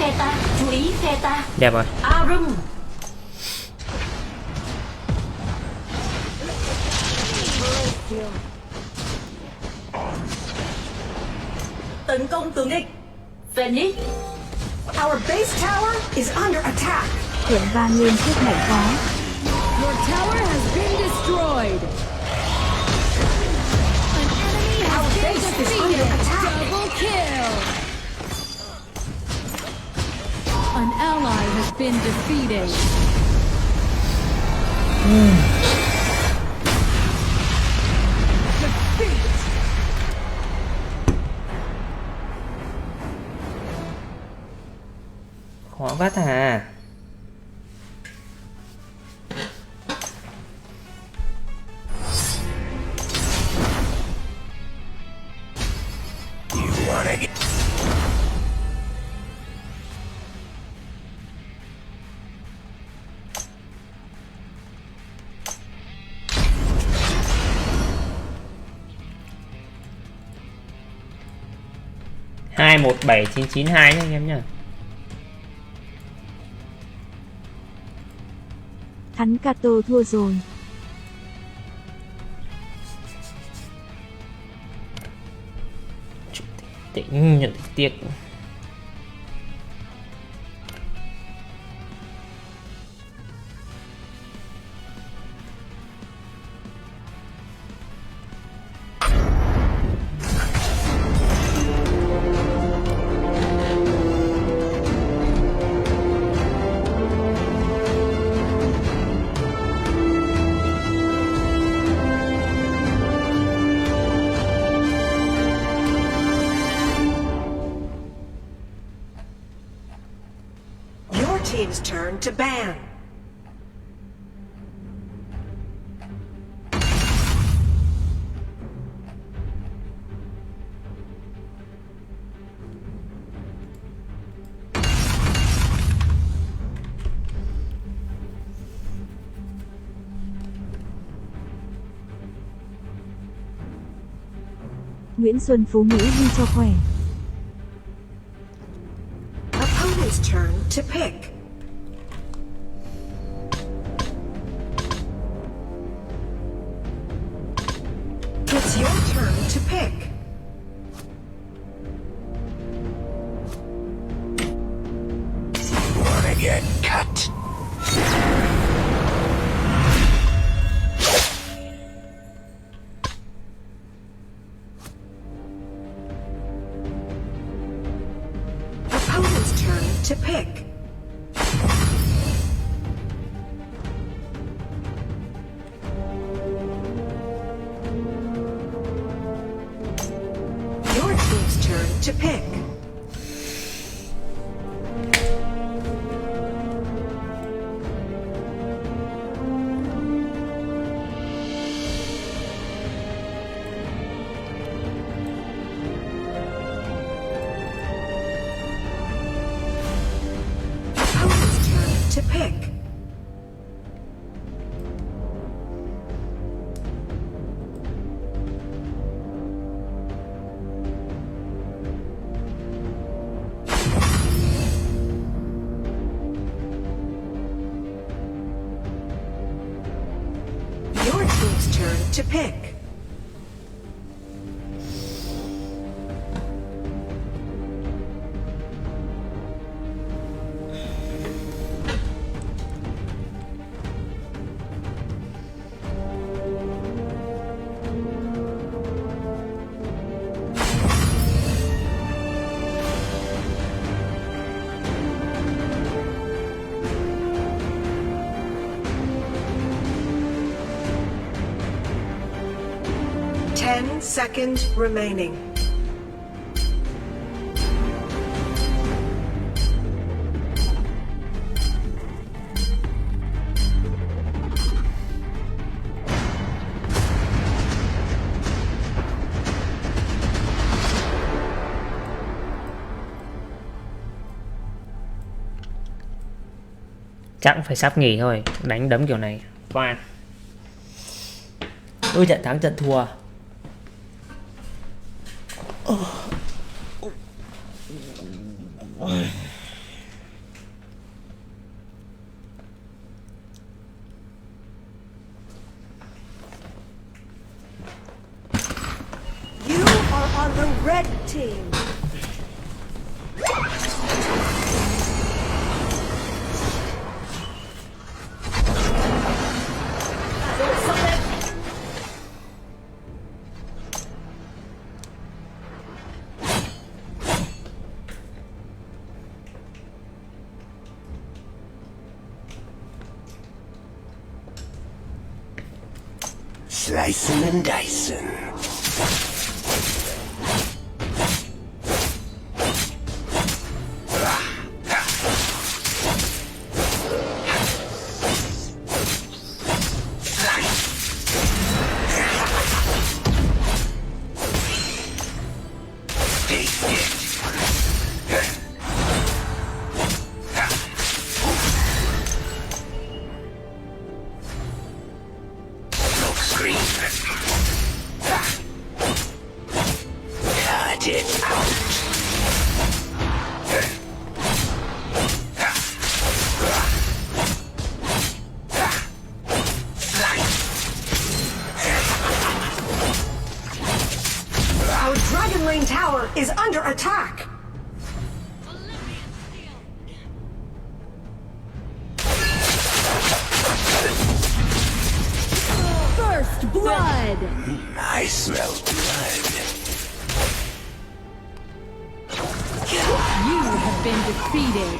phe ta, chú ý phe ta. Đẹp rồi. Arum. Tấn công tướng địch. Phoenix. Our base tower is under attack. Hiện vang lên chiếc mảnh khó. Your tower has been destroyed. An enemy has been defeated. Double kill. An ally has been defeated. Khó vắt à. Hai một bảy chín chín hai nhé anh em nhá. Hắn Kato thua rồi. Tĩnh nhận tiếc. Team's turn to ban. Nguyễn Xuân Phú Mỹ đi cho khỏe. Opponent's turn to pick. It's your turn to pick. You wanna get cut? Opponent's turn to pick. To pick. Opponent's turn to pick. Turn to pick. Ten seconds remaining. Chắc phải sắp nghỉ thôi, đánh đấm kiểu này qua. Đôi trận thắng trận thua. team. Slicing and dicing. Our Dragon Lane tower is under attack. First blood. I smell blood. You have been defeated.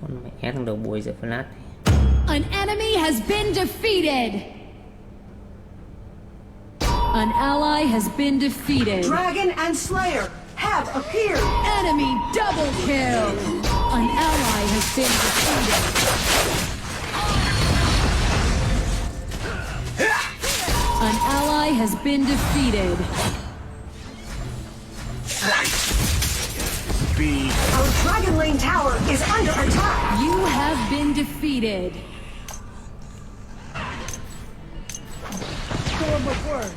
Con mẹ thằng đầu bùi giờ flash. An enemy has been defeated. An ally has been defeated. Dragon and Slayer have appeared. Enemy double kill. An ally has been defeated. An ally has been defeated. Our Dragon Lane tower is under attack. You have been defeated. Storm of words.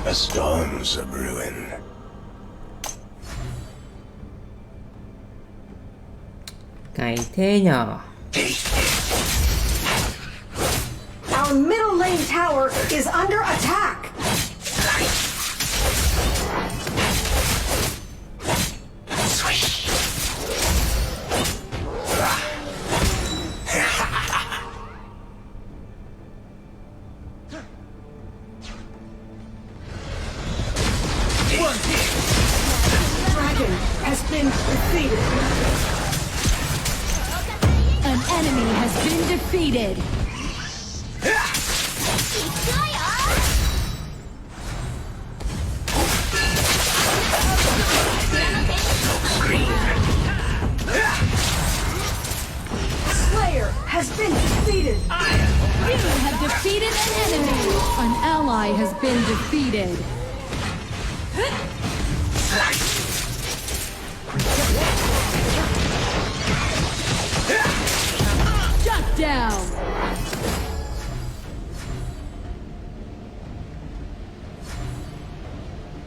A storm's a brewing. Cày thế nhở. Our middle lane tower is under attack. Swish. Dragon has been defeated. An enemy has been defeated. Slayer has been defeated. You have defeated an enemy. An ally has been defeated. Shut down.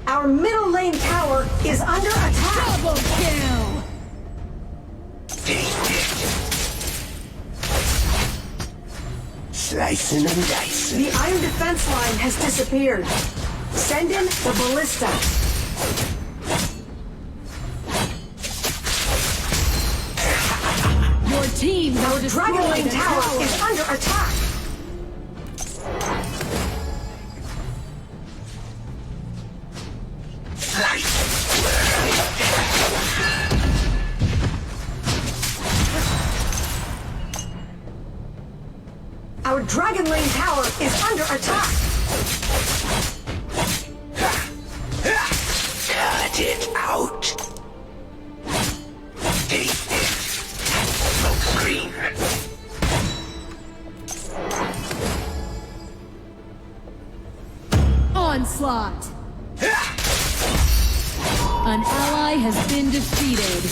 Our middle lane tower is under attack. Double kill. Slicing and dicing. The iron defense line has disappeared. Send in the ballista. Your team has Our Dragon destroyed Lane a tower tower. is under attack. Our Dragon Lane tower is under attack. Cut it out. Taste it. Smoke screen. Onslaught. An ally has been defeated.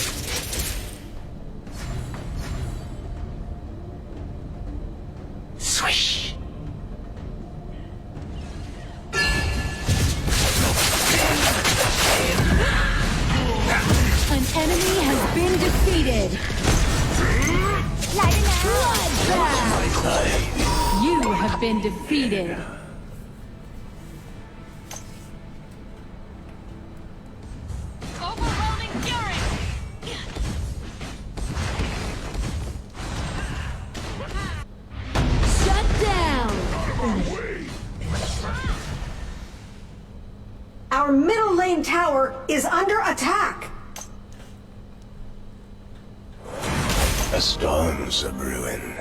been defeated. Overwhelming fury! Shut down. Our middle lane tower is under attack. A storm's a brewing.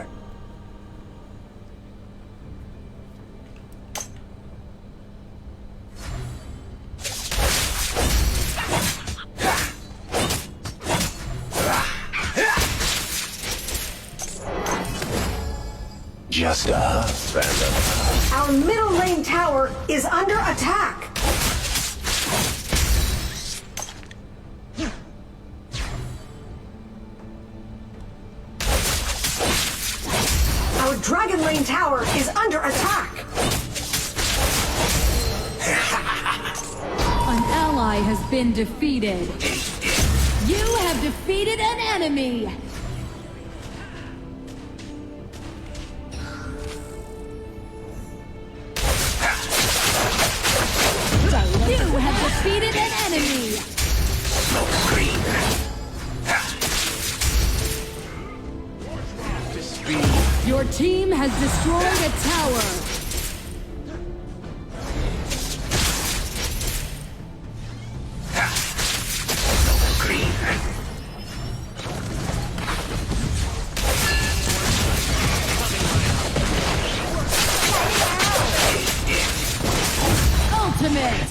Just a phantom. Our middle lane tower is under attack. Our dragon lane tower is under attack. An ally has been defeated. You have defeated an enemy. You have defeated an enemy. Smoke screen. Your team has destroyed a tower. Screen. Ultimate.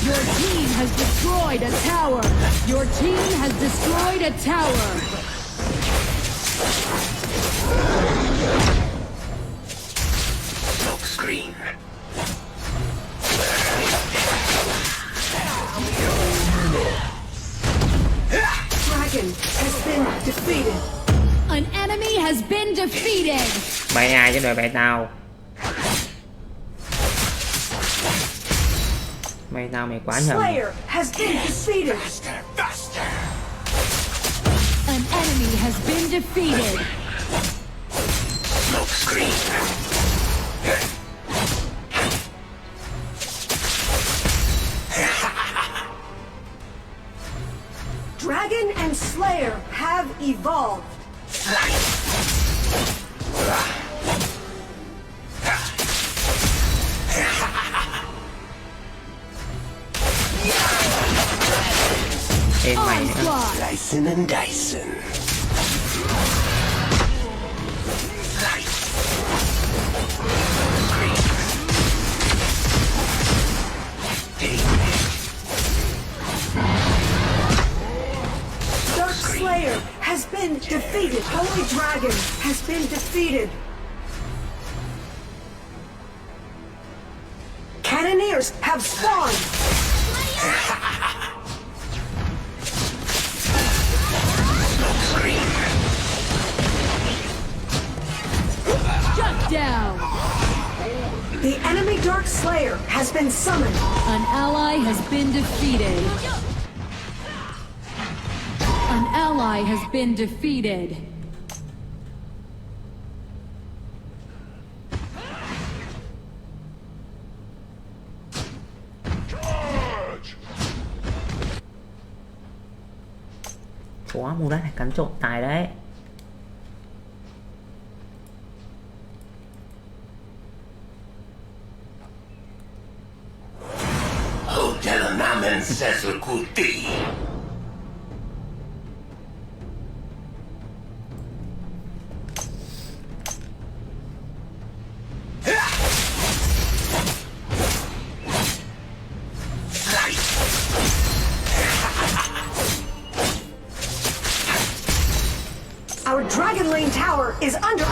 Your team has destroyed a tower. Your team has destroyed a tower. Smoke screen. Dragon has been defeated. An enemy has been defeated. Bay ai chứ đợi bay tao. Bay tao mày quá nhầm. Slayer has been defeated. Faster. An enemy has been defeated. Smoke screen. Dragon and Slayer have evolved. Ê mày nữa. Onslaught. Slicing and dicing. Slice. Screen. Dark Slayer has been defeated. Holy Dragon has been defeated. Cannoneers have spawned. Screen. Shut down. The enemy Dark Slayer has been summoned. An ally has been defeated. An ally has been defeated. Chó mua đất này cắn trộm tài đấy. Hotel Namen Sesukuti. Our Dragon Lane tower is under